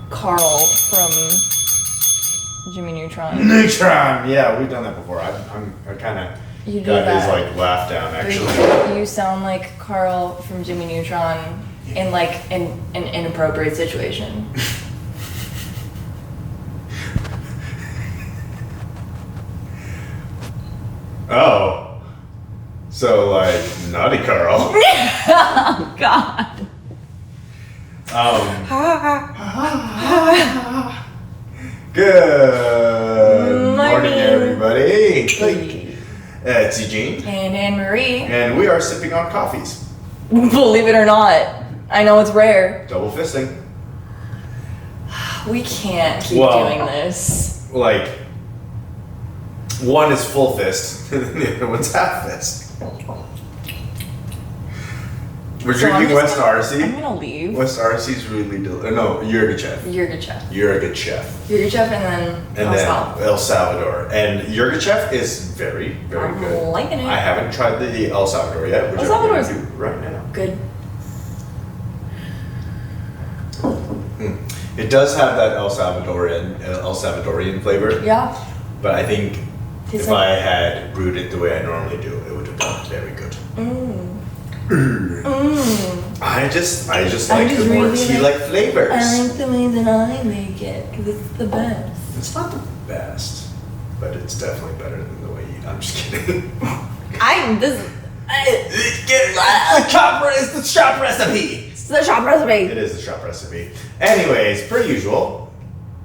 Carl from Jimmy Neutron. Neutron! Yeah, we've done that before. I kind of You do got his that. like laugh down actually. You sound like Carl from Jimmy Neutron in like an inappropriate situation. Oh. So like naughty Carl. Oh God. Good morning, everybody. Hey. It's Eugene, And Anne-Marie. and we are sipping on coffees. Believe it or not, I know it's rare. Double fisting. We can't keep Well, doing this. Like, one is full fist, and the other one's half fist. We're So I'm drinking just West I'm Arcee. gonna leave. West Arcee's really no, Yurgachev. Yurgachev. Yurgachev. Yurgachev and then And then El Salvador. And Yurgachev is very, very I'm good. liking it. I haven't tried the El Salvador yet, which El I'm going to Salvador's do right now. Good. It does have that El Salvadorian flavor, Yeah. but I think Tastes if I had brewed it the way I normally do, it would have been very good. I just like the more really tea-like flavors. I like the way that I make it because it's the best. It's not the best, but it's definitely better than the way you. I'm just kidding. It's the shop recipe. It's the shop recipe. It is the shop recipe. Anyways, per usual,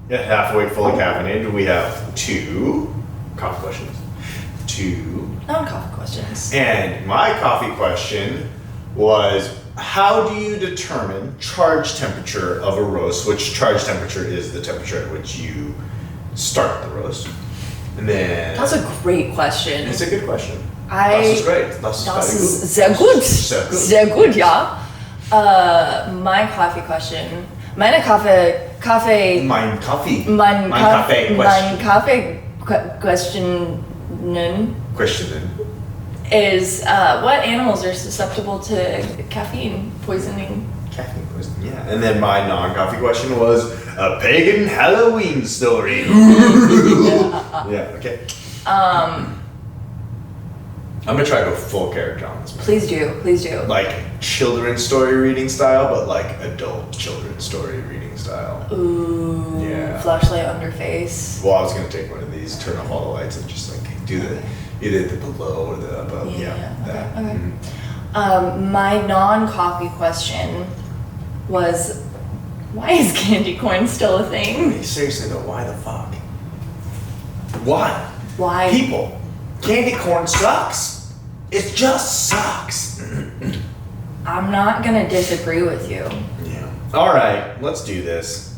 at halfway fully caffeinated, we have 2 coffee questions. 2. Non-coffee questions. And my coffee question was, how do you determine charge temperature of a roast, which charge temperature is the temperature at which you start the roast? And then... That's a great question. It's a good question. Das ist great. Das ist sehr gut. Sehr gut. Sehr gut, ja. My coffee question. Mein Kaffee question. Questioning. Is what animals are susceptible to caffeine poisoning? Caffeine poisoning, yeah. And then my non-coffee question was a pagan Halloween story. Yeah, okay. I'm gonna try to go full character on this one. Please do. Like children's story reading style, but like adult children's story reading style. Ooh. Yeah. Flashlight under face. Well, I was gonna take one of these, turn off all the lights, and just like do either the below or the above. Yeah. That. Okay. My non-coffee question was, why is candy corn still a thing? Seriously though, why the fuck? Why? Why? People, candy corn sucks. It just sucks. I'm not gonna disagree with you. Yeah. All right, let's do this.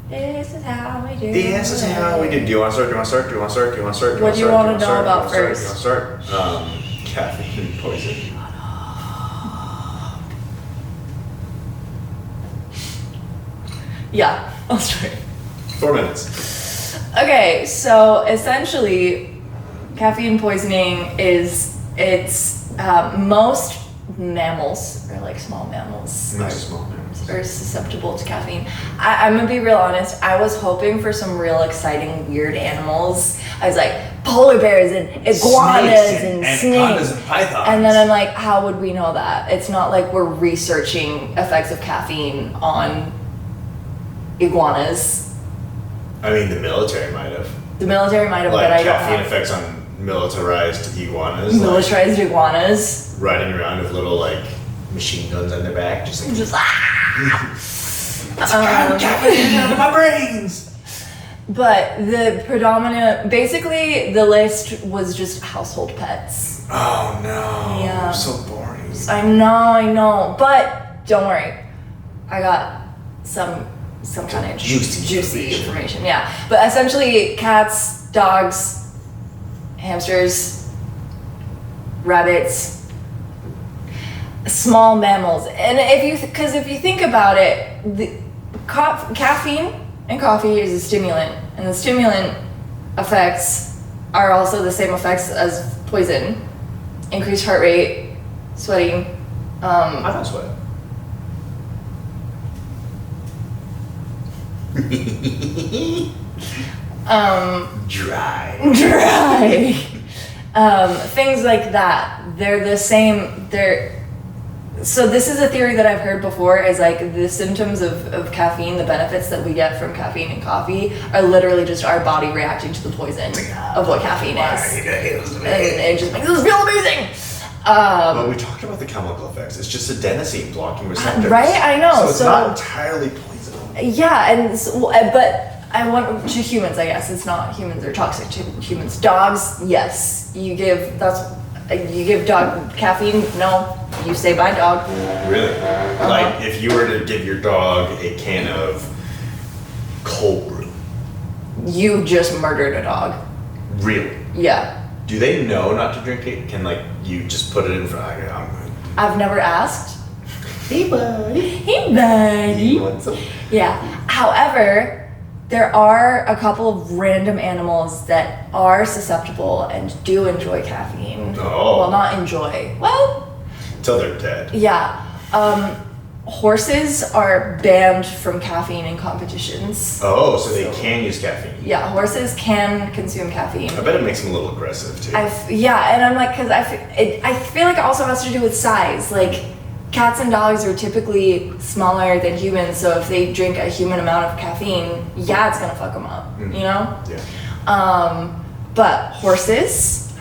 This is how we do. This is how we do. Do you want to start? What do you want to know about first? Do you want to start? Caffeine poison. Yeah, I'll start. 4 minutes. Okay, so essentially, caffeine poisoning is most mammals, or like small mammals, are susceptible to caffeine. I'm gonna be real honest. I was hoping for some real exciting, weird animals. I was like polar bears and iguanas and snakes and pythons. And then I'm like, how would we know that? It's not like we're researching effects of caffeine on iguanas. I mean, the military might have. The military might have, Like but I don't caffeine have effects on militarized iguanas. militarized iguanas. Like, riding around with little like machine guns on their back, just like. Just Caffeine out of my brains. But the predominant, basically, the list was just household pets. Oh no! Yeah. So boring. I know, but don't worry, I got some kind of juicy information. Yeah, but essentially, cats, dogs, hamsters, rabbits, small mammals, and if you think about it, the caffeine in coffee is a stimulant, and the stimulant effects are also the same effects as poison: increased heart rate, sweating. I don't sweat. Dry. Things like that. They're the same. So this is a theory that I've heard before, is like the symptoms of caffeine, the benefits that we get from caffeine and coffee are literally just our body reacting to the poison of what caffeine is. And it just makes us feel amazing. Well, we talked about the chemical effects. It's just adenosine blocking receptors. Right? I know. So it's not entirely poison. Yeah, but I want to humans, I guess. It's not humans are toxic to humans. Dogs, yes. You give dog caffeine? No. You say bye, dog. Really? Like if you were to give your dog a can of cold brew. You just murdered a dog. Really? Yeah. Do they know not to drink it? Can you just put it in front? I've never asked. Hey buddy. Hey buddy. You want some? Yeah. However, there are a couple of random animals that are susceptible and do enjoy caffeine. Oh. Well, not enjoy. Well, Till they're dead. yeah. Horses are banned from caffeine in competitions. Oh, so they can use caffeine. Yeah, horses can consume caffeine. I bet it makes them a little aggressive too. Yeah, and I'm like, because I feel like it also has to do with size. Like, cats and dogs are typically smaller than humans, so if they drink a human amount of caffeine, yeah, it's gonna fuck them up, you know? Yeah. But horses,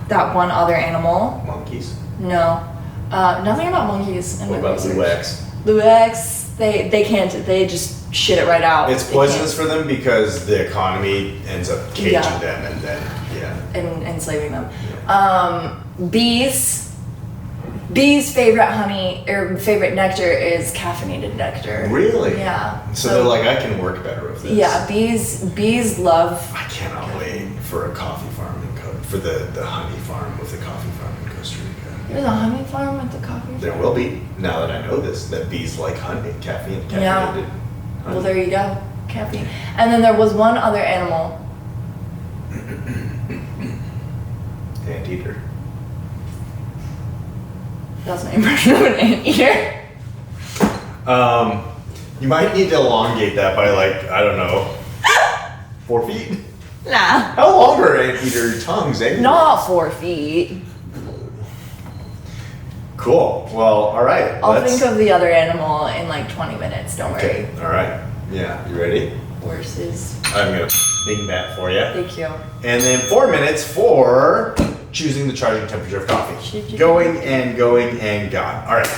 that one other animal, Monkeys. no, nothing about monkeys. What about luwaks? Luwaks, they can't, they just shit it right out. It's poisonous for them because the economy ends up caging Yeah. them and then, and enslaving them. Bees' favorite honey or favorite nectar is caffeinated nectar. Really? Yeah. So they're like, I can work better with this. Yeah, bees love. I cannot wait for a coffee farm for the honey farm with the coffee farm in Costa Rica. There's a honey farm at the coffee farm. There will be, now that I know this, that bees like honey, caffeinated Yeah. honey. Well, there you go, caffeine. And then there was one other animal. Anteater. That's my impression of an anteater. You might need to elongate that by I don't know, 4 feet? Nah. How long are anteater tongues anyway? Not 4 feet. Cool. Well, all right. I'll think of the other animal in 20 minutes. Don't Okay. All right. Yeah. You ready? worry. Horses. I'm gonna ding that for you. Thank you. And then 4 minutes for choosing the charging temperature of coffee. Going and going and gone. All right.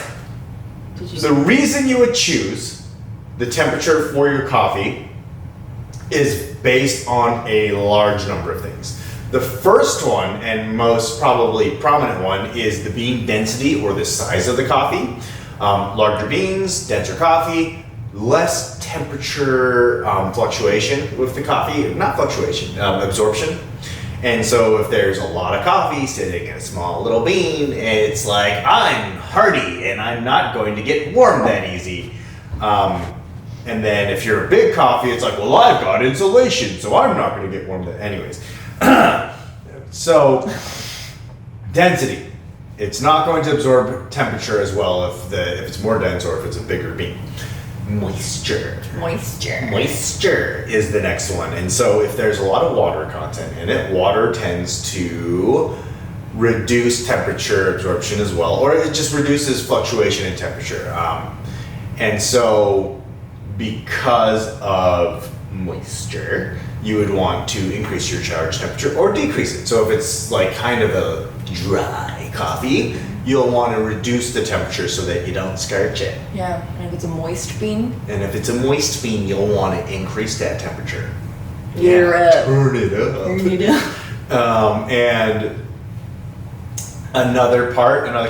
The reason you would choose the temperature for your coffee is based on a large number of things. The first one and most probably prominent one is the bean density or the size of the coffee. Larger beans, denser coffee, less temperature fluctuation with the coffee, not fluctuation, absorption. And so if there's a lot of coffee sitting in a small little bean, it's like, I'm hardy and I'm not going to get warm that easy. And then if you're a big coffee, it's like, well, I've got insulation, so I'm not going to get warm that, anyways. So, density. It's not going to absorb temperature as well if it's more dense or if it's a bigger bean. Moisture is the next one. And so if there's a lot of water content in it, water tends to reduce temperature absorption as well, or it just reduces fluctuation in temperature. And so because of moisture, you would want to increase your charge temperature or decrease it. So if it's kind of a dry coffee, you'll want to reduce the temperature so that you don't scorch it. Yeah, and if it's a moist bean? And if it's a moist bean, you'll want to increase that temperature. Turn it up. And another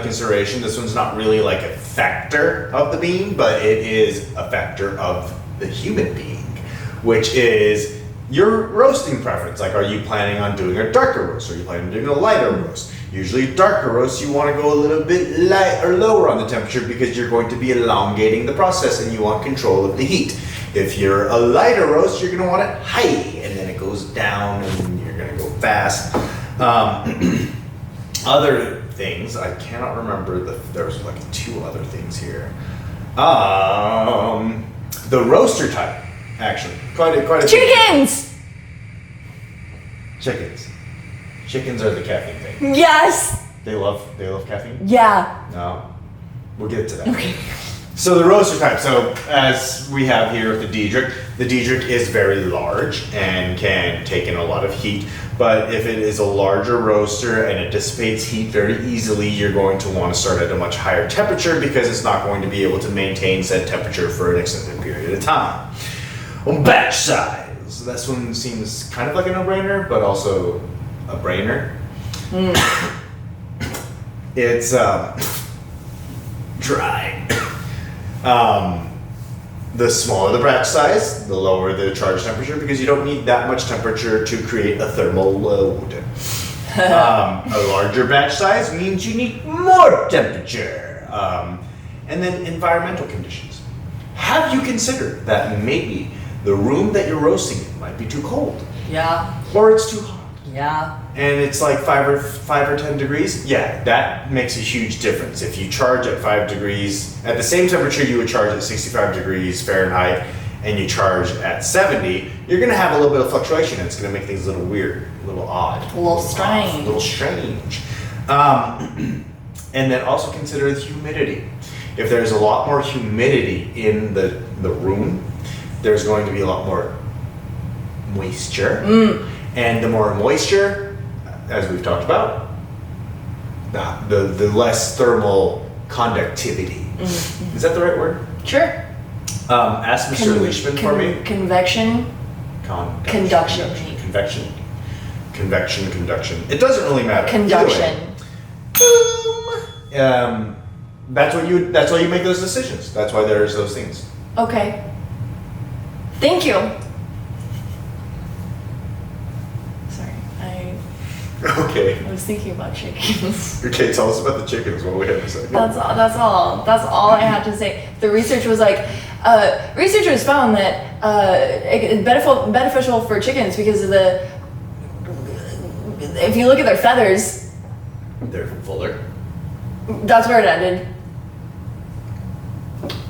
consideration, this one's not really a factor of the bean, but it is a factor of the human being, which is your roasting preference. Are you planning on doing a darker roast? Or are you planning on doing a lighter roast? Usually darker roast, you want to go a little bit light or lower on the temperature because you're going to be elongating the process and you want control of the heat. If you're a lighter roast, you're going to want it high and then it goes down and you're going to go fast. Other things, I cannot remember, there was 2 other things here. The roaster type, actually. Quite a Chickens! Chickens. Chickens are the caffeine thing. Yes! They love caffeine? Yeah. No. We'll get to that. Okay. So the roaster type. So as we have here with the Diedrich is very large and can take in a lot of heat. But if it is a larger roaster and it dissipates heat very easily, you're going to want to start at a much higher temperature because it's not going to be able to maintain said temperature for an extended period of time. Well, batch size. This one seems kind of like a no-brainer, but also a brainer. It's dry. The smaller the batch size, the lower the charge temperature, because you don't need that much temperature to create a thermal load. A larger batch size means you need more temperature. And then environmental conditions. Have you considered that maybe the room that you're roasting in might be too cold? Yeah. Or it's too hot? Yeah. And it's like 5 or 10 degrees, yeah, that makes a huge difference. If you charge at 5 degrees, at the same temperature you would charge at 65 degrees Fahrenheit, and you charge at 70, you're gonna have a little bit of fluctuation, and it's gonna make things a little weird, a little odd. A little strange. A little strange. And then also consider the humidity. If there's a lot more humidity in the room, there's going to be a lot more moisture. And the more moisture, as we've talked about, the less thermal conductivity. Is that the right word? Sure. Ask Mr. Leishman for me. Convection. Conduction. Conduction. It doesn't really matter. Conduction. Boom. That's why you make those decisions. That's why there's those things. Okay. Thank you. Okay. I was thinking about chickens. Okay, tell us about the chickens. What do we have to say? That's all I had to say. The research was like, researchers found that it's beneficial for chickens because of if you look at their feathers, they're fuller. That's where it ended.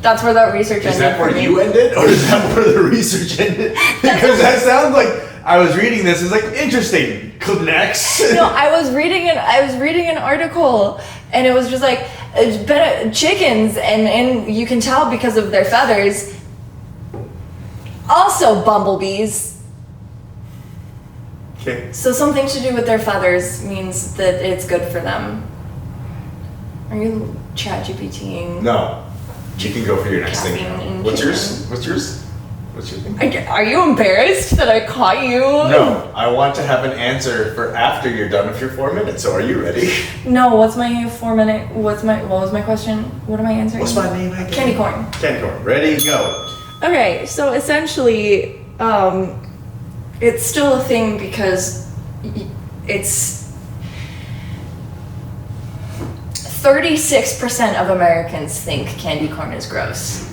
That's where that research ended. Is that where you ended, or is that where the research ended? Because that sounds like I was reading this. It's like interesting. Connects. No, I was reading an article, and it was just like chickens, and you can tell because of their feathers. Also, bumblebees. Okay. So something to do with their feathers means that it's good for them. Are you ChatGPTing? No. You can go for your next thing. Caffeine What's and yours? What's your thing? Are you embarrassed that I caught you? No, I want to have an answer for after you're done with your 4 minutes. So are you ready? No, what's my 4 minute? What was my question? What am I answering? What's my name again? Candy corn. Candy corn. Ready, go. Okay, so essentially, it's still a thing because it's 36% of Americans think candy corn is gross.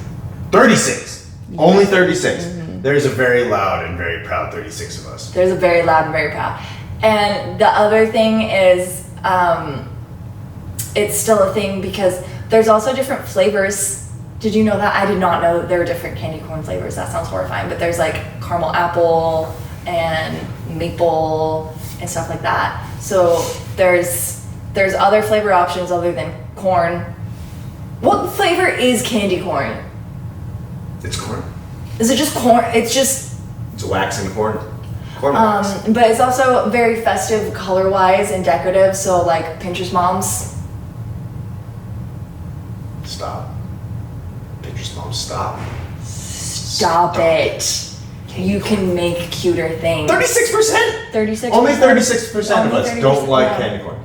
36. Only 36. There's a very loud and very proud 36 of us. There's a very loud and very proud. And the other thing is, it's still a thing because there's also different flavors. Did you know that? I did not know that there were different candy corn flavors. That sounds horrifying. But there's like caramel apple and maple and stuff like that. So there's other flavor options other than corn. What flavor is candy corn? It's corn. Is it just corn? It's wax and corn. Corn wax. But it's also very festive color-wise and decorative. So like Pinterest moms. Stop. Pinterest moms, stop. Stop it. You can make cuter things. 36%? 36%. Only 36% of us 36%, don't like yeah. candy corn.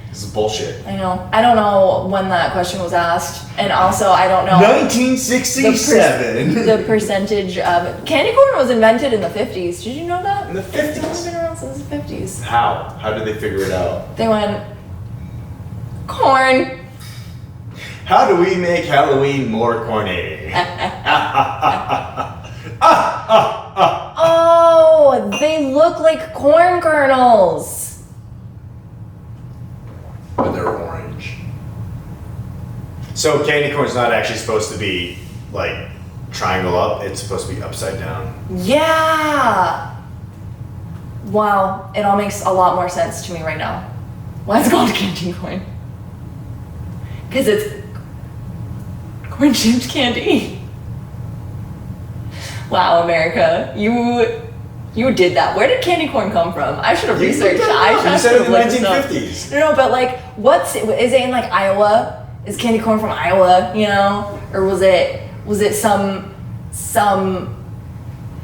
This is bullshit. I know. I don't know when that question was asked, and also I don't know 1967. the percentage of candy corn was invented in the 50s. Did you know that? In the 50s. It's been around since the 50s. How? How did they figure it out? They went corn. How do we make Halloween more corny? Oh, they look like corn kernels. But they're orange. So candy corn's not actually supposed to be like triangle up. It's supposed to be upside down. Yeah. Wow, it all makes a lot more sense to me right now. Why is it called candy corn? Because it's corn-shaped candy. Wow, America, you did that. Where did candy corn come from? I should have researched. You said it in the 1950s. No, but like, is it in like Iowa? Is candy corn from Iowa? You know, or was it some,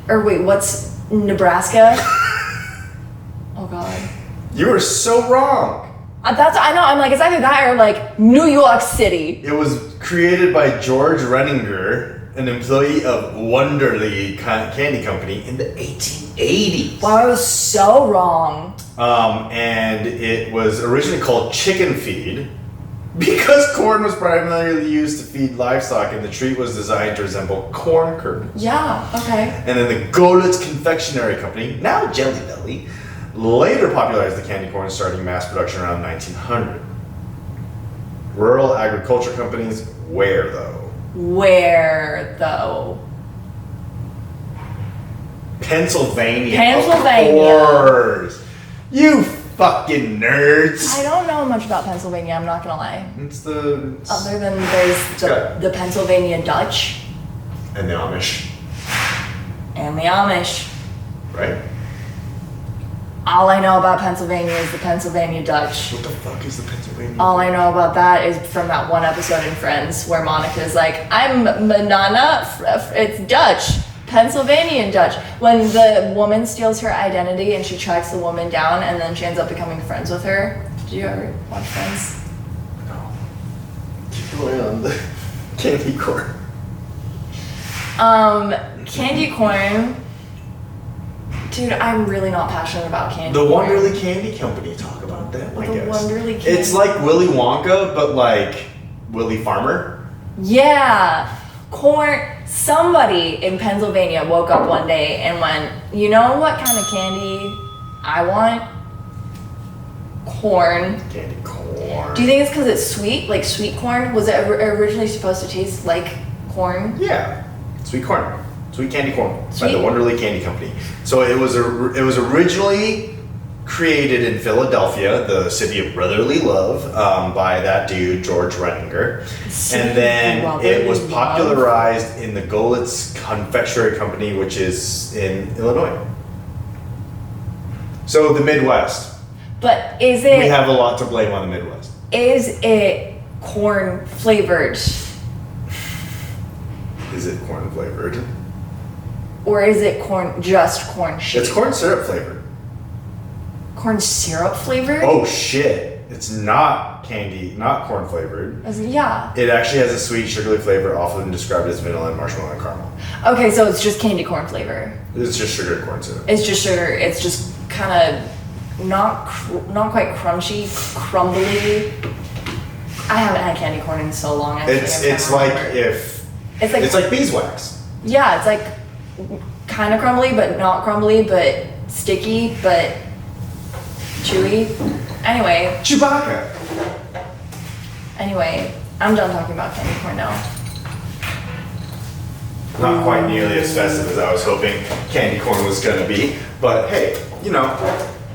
or wait, what's Nebraska? Oh God. You were so wrong. I know. I'm like, it's either that or like New York City. It was created by George Renninger, an employee of Wonderly Candy Company in the 1880s. Wow, I was so wrong. And it was originally called chicken feed because corn was primarily used to feed livestock, and the treat was designed to resemble corn kernels. Yeah. Okay. And then the Golitz Confectionery Company, now Jelly Belly, later popularized the candy corn, starting mass production around 1900. Rural agriculture companies, where though? Pennsylvania. Of course. You fucking nerds. I don't know much about Pennsylvania, I'm not gonna lie. Other than there's the Pennsylvania Dutch. And the Amish. Right? All I know about Pennsylvania is the Pennsylvania Dutch. What the fuck is the Pennsylvania? All I know about that is from that one episode in Friends where Monica's like, I'm Manana, it's Dutch, Pennsylvanian Dutch. When the woman steals her identity and she tracks the woman down and then she ends up becoming friends with her. Did you ever watch Friends? No. Keep going on the candy corn. Candy corn. Dude, I'm really not passionate about candy. The Wonderly Candy Company, talk about them, I guess. Wonderly Candy. It's like Willy Wonka, but like Willy Farmer. Yeah. Corn. Somebody in Pennsylvania woke up one day and went, you know what kind of candy I want? Corn. Candy corn. Do you think it's because it's sweet? Like sweet corn? Was it originally supposed to taste like corn? Yeah. Sweet corn. Sweet candy corn by Sweet. the Wonderly Candy Company. So it was originally created in Philadelphia, the city of brotherly love, by that dude George Renninger, and then it was popularized in the Golitz Confectionery Company, which is in Illinois. So the Midwest. But is it? We have a lot to blame on the Midwest. Is it corn flavored? Is it corn flavored? Or is it just corn shaped? It's corn syrup flavored. Corn syrup flavored? Oh shit. It's not candy, not corn flavored. Yeah. It actually has a sweet, sugary flavor, often described as vanilla and marshmallow and caramel. Okay, so it's just candy corn flavor. It's just sugar and corn syrup. It's just sugar. It's just kind of not quite crunchy, crumbly. I haven't had candy corn in so long. It's like beeswax. Yeah, it's like kind of crumbly, but not crumbly, but sticky, but chewy. Anyway. Chewbacca. Anyway, I'm done talking about candy corn now. Not quite nearly as festive as I was hoping candy corn was gonna be, but hey, you know,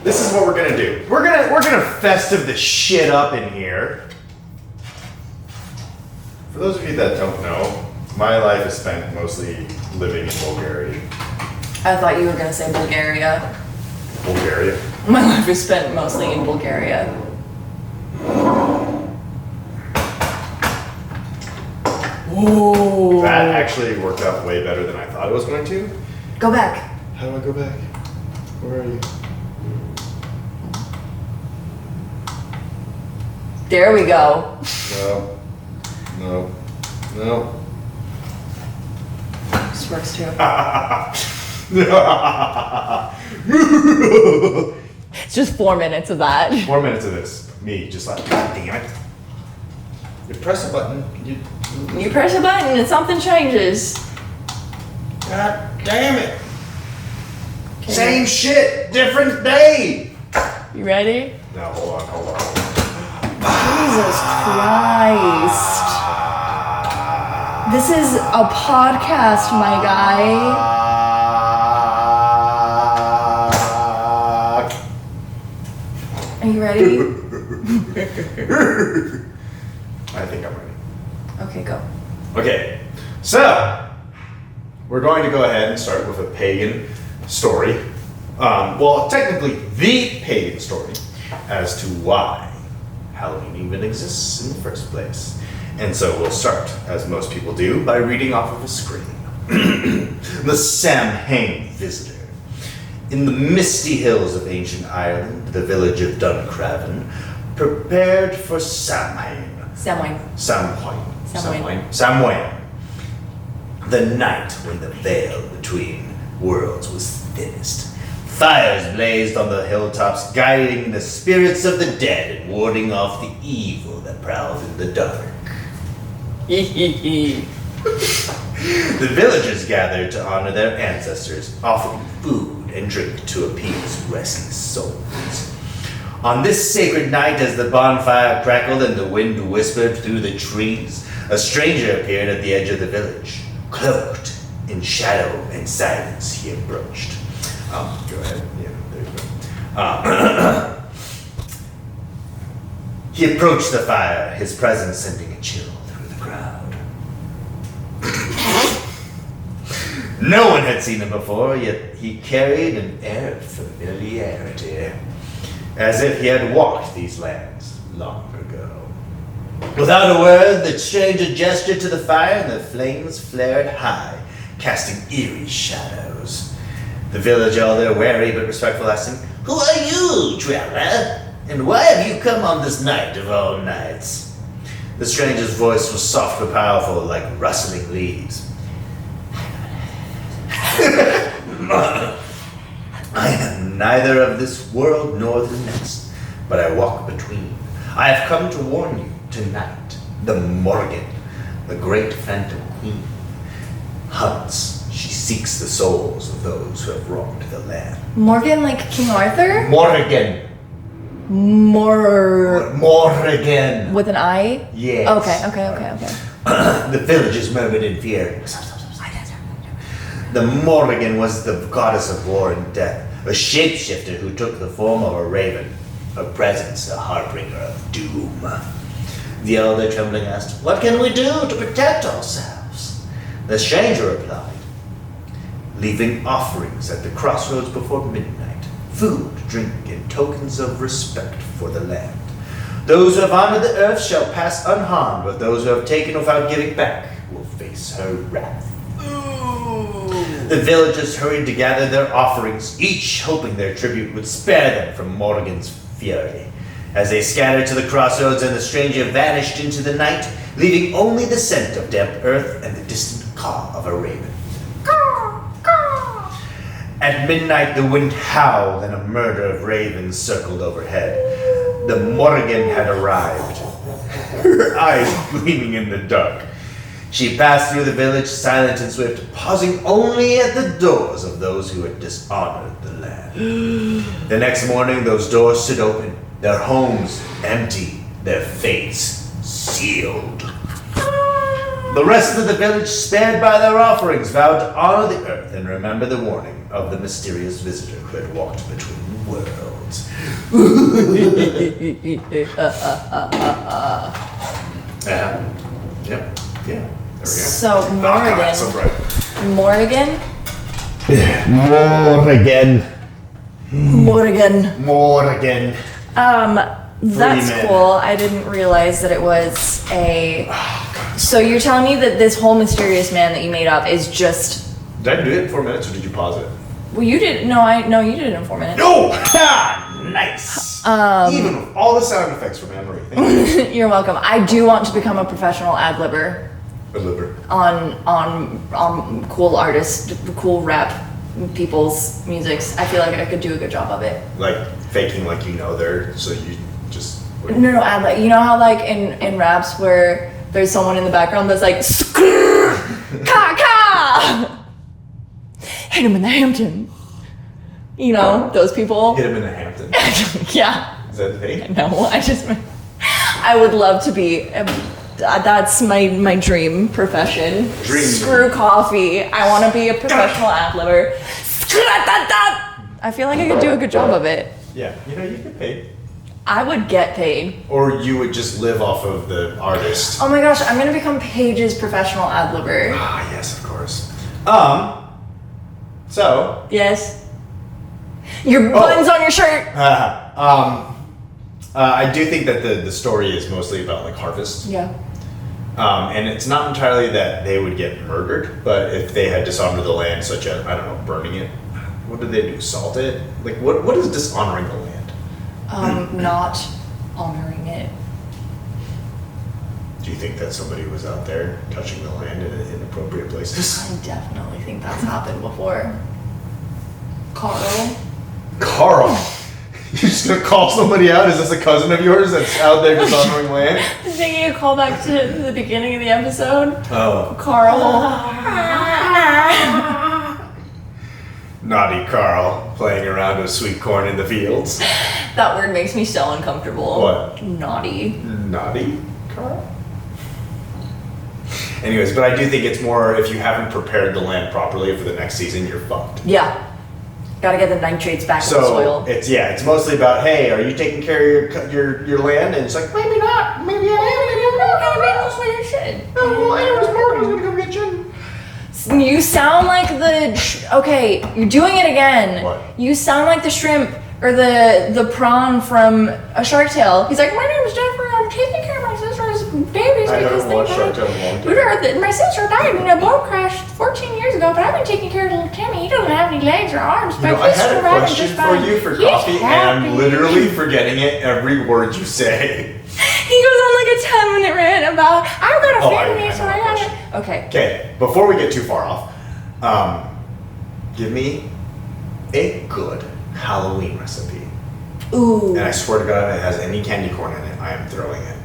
this is what we're gonna do. We're gonna festive the shit up in here. For those of you that don't know, my life is spent mostly living in Bulgaria. I thought you were going to say Bulgaria. Bulgaria? My life is spent mostly in Bulgaria. Ooh. That actually worked out way better than I thought it was going to. Go back. How do I go back? Where are you? There we go. No. This works too. It's just 4 minutes of that. 4 minutes of this. Me just like, God damn it. You press a button. You press a button and something changes. God damn it. Same shit, different day. You ready? No, hold on. Jesus Christ. This is a podcast, my guy. Are you ready? I think I'm ready. Okay, go. Okay, so we're going to go ahead and start with a pagan story. Well, technically, the pagan story as to why Halloween even exists in the first place. And so we'll start, as most people do, by reading off of a screen. The Samhain Visitor. In the misty hills of ancient Ireland, the village of Duncraven prepared for Samhain. Samhain. The night when the veil between worlds was thinnest. Fires blazed on the hilltops, guiding the spirits of the dead and warding off the evil that prowled in the dark. The villagers gathered to honor their ancestors, offering food and drink to appease restless souls. On this sacred night, as the bonfire crackled and the wind whispered through the trees, a stranger appeared at the edge of the village. Cloaked in shadow and silence, he approached. Go ahead. Yeah, there you go. He approached the fire, his presence sending a chill through the crowd. No one had seen him before, yet he carried an air of familiarity, as if he had walked these lands long ago. Without a word, the stranger gestured to the fire, and the flames flared high, casting eerie shadows. The village elder, wary but respectful, asked him, "Who are you, traveler? And why have you come on this night of all nights?" The stranger's voice was soft but powerful, like rustling leaves. "I am neither of this world nor the next, but I walk between. I have come to warn you tonight. The Morgan, the great phantom queen, hunts. She seeks the souls of those who have wronged the land." Morgan, like King Arthur? Morgan. Morgan. With an I? Yes. Okay. The villagers murmured in fear. The Morrigan was the goddess of war and death, a shapeshifter who took the form of a raven, her presence a harbinger of doom. The elder trembling asked, "What can we do to protect ourselves?" The stranger replied, "Leaving offerings at the crossroads before midnight, food, drink, and tokens of respect for the land. Those who have honored the earth shall pass unharmed, but those who have taken without giving back will face her wrath." The villagers hurried to gather their offerings, each hoping their tribute would spare them from Morgan's fury. As they scattered to the crossroads and the stranger vanished into the night, leaving only the scent of damp earth and the distant caw of a raven. At midnight, the wind howled and a murder of ravens circled overhead. The Morgan had arrived, her eyes gleaming in the dark. She passed through the village, silent and swift, pausing only at the doors of those who had dishonored the land. The next morning, those doors stood open, their homes empty, their fates sealed. The rest of the village, spared by their offerings, vowed to honor the earth and remember the warning of the mysterious visitor who had walked between worlds. Yeah. So Morgan. That's cool. I didn't realize that it was a. So you're telling me that this whole mysterious man that you made up is just. Did I do it in 4 minutes, or did you pause it? Well, you did. No, you did it in 4 minutes. No! Nice. Even with all the sound effects from Anne-Marie. Thank you. You're welcome. I do want to become a professional ad-libber. On cool artists, cool rap people's musics. I feel like I could do a good job of it. Like faking like you know they're so you just. No, ad-lib. You know how like in raps where there's someone in the background that's like ka ka. Hit him in the Hampton. You know, those people. Hit him in the Hampton. Yeah. Is that the thing? No, I would love to be That's my dream profession. Screw coffee. I want to be a professional ad libber. I feel like I could do a good job of it. Yeah, you get paid. I would get paid. Or you would just live off of the artist. Oh my gosh, I'm gonna become Paige's professional ad libber. Ah, yes, of course. So. Yes. Your buttons on your shirt. I do think that the story is mostly about like harvest. Yeah. And it's not entirely that they would get murdered, but if they had dishonored the land, such as, I don't know, burning it, what did they do? Salt it? Like, what is dishonoring the land? Not honoring it. Do you think that somebody was out there touching the land in inappropriate places? I definitely think that's happened before. Carl? You're just gonna call somebody out? Is this a cousin of yours that's out there dishonoring land? Thinking a callback to the beginning of the episode. Oh. Carl. Naughty Carl, playing around with sweet corn in the fields. That word makes me so uncomfortable. What? Naughty. Naughty Carl? Anyways, but I do think it's more if you haven't prepared the land properly for the next season, you're fucked. Yeah. Gotta get the nitrates back in the soil. It's mostly about, hey, are you taking care of your land? And it's like, maybe not. Maybe I am. Maybe I'm not. Maybe that's what you should. Oh, well, anyways, Morgan's gonna come get you. You sound like okay, you're doing it again. What? You sound like the shrimp or the prawn from A Shark Tale. He's like, my name's Jeffrey, I'm taking care of my sister's babies because they died. My sister died in a boat crash 14 years ago, but I've been taking care of little Timmy. He doesn't have any legs or arms, but I he's had a surviving question just for fine. you for He's coffee, and happy. I'm literally forgetting it every word you say. He goes on like a 10-minute rant about, I've got a family, so I gotta... Okay. Okay, before we get too far off, give me a good Halloween recipe. Ooh. And I swear to God, if it has any candy corn in it, I am throwing it.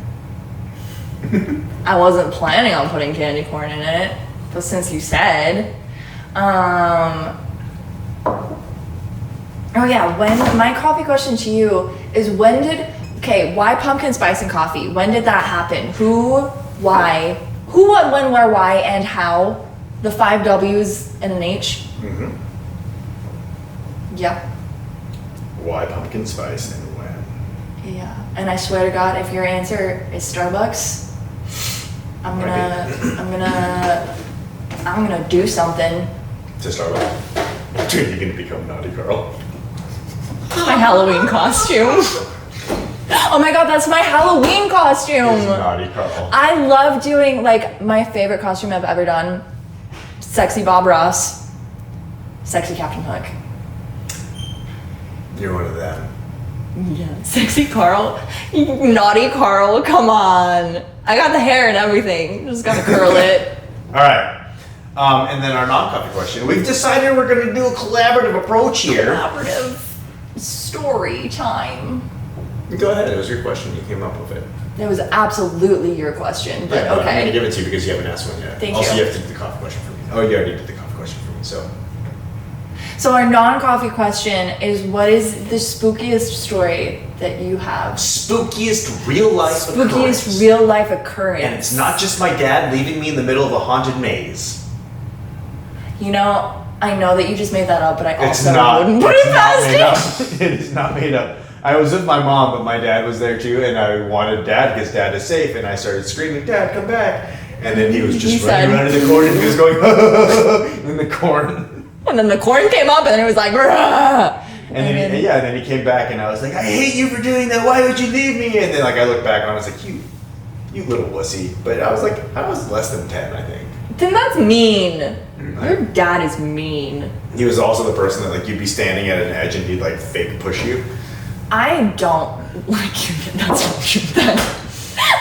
I wasn't planning on putting candy corn in it, but since you said, oh yeah, my coffee question to you is why pumpkin spice and coffee? When did that happen? Who, why, who, what, when, where, why, and how? The 5 W's and an H? Mm-hmm. Yep. Why pumpkin spice and when? Yeah, and I swear to God, if your answer is Starbucks, I'm gonna do something. To Starbucks? Dude, you're gonna become Naughty Carl. My Halloween costume. Oh my God, that's my Halloween costume. It's Naughty Carl. I love doing, like, my favorite costume I've ever done. Sexy Bob Ross. Sexy Captain Hook. You're one of them. Yeah. Sexy Carl. Naughty Carl, come on. I got the hair and everything. Just gotta curl it. Alright. And then our non-coffee question. We've decided we're gonna do a collaborative approach here. Collaborative story time. Go ahead, it was your question, you came up with it. It was absolutely your question, but Yeah, I'm okay. gonna give it to you because you haven't asked one yet. Thank also, you. you have to do the coffee question for me. Oh, you already did the coffee question for me, so. So our non-coffee question is, what is the spookiest story that you have? Spookiest real life occurrence. Spookiest real life occurrence. And it's not just my dad leaving me in the middle of a haunted maze. You know, I know that you just made that up, but I also wouldn't put it's it not past made you. up. It is not made up. I was with my mom, but my dad was there too, and I wanted Dad because Dad is safe, and I started screaming, "Dad, come back!" And then he was just running around in the corn, and he was going in the corn. And then the corn came up, and then it was like, "Rah!" And then he came back, and I was like, "I hate you for doing that. Why would you leave me?" And then like I looked back, and I was like, "You little wussy." But I was less than 10, I think. Then that's mean. Your dad is mean. He was also the person that like you'd be standing at an edge, and he'd like fake push you. I don't like you. That's that.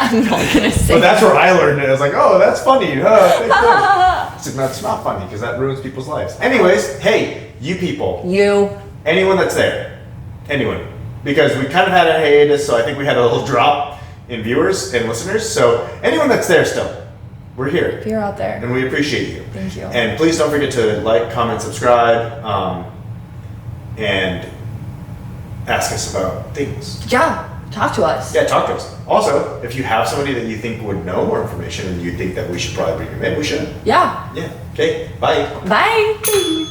I'm not gonna say. But that's where I learned it. I was like, oh, that's funny. It's like, that's not funny because that ruins people's lives. Anyways, hey, you people. You. Anyone that's there. Anyone. Because we kind of had a hiatus, so I think we had a little drop in viewers and listeners. So anyone that's there still, we're here. If you're out there. And we appreciate you. Thank you. And please don't forget to like, comment, subscribe, and ask us about things. Yeah. talk to us. Yeah, talk to us. Also, if you have somebody that you think would know more information and you think that we should probably bring them in, we should. Yeah. Yeah. Okay. Bye. Bye.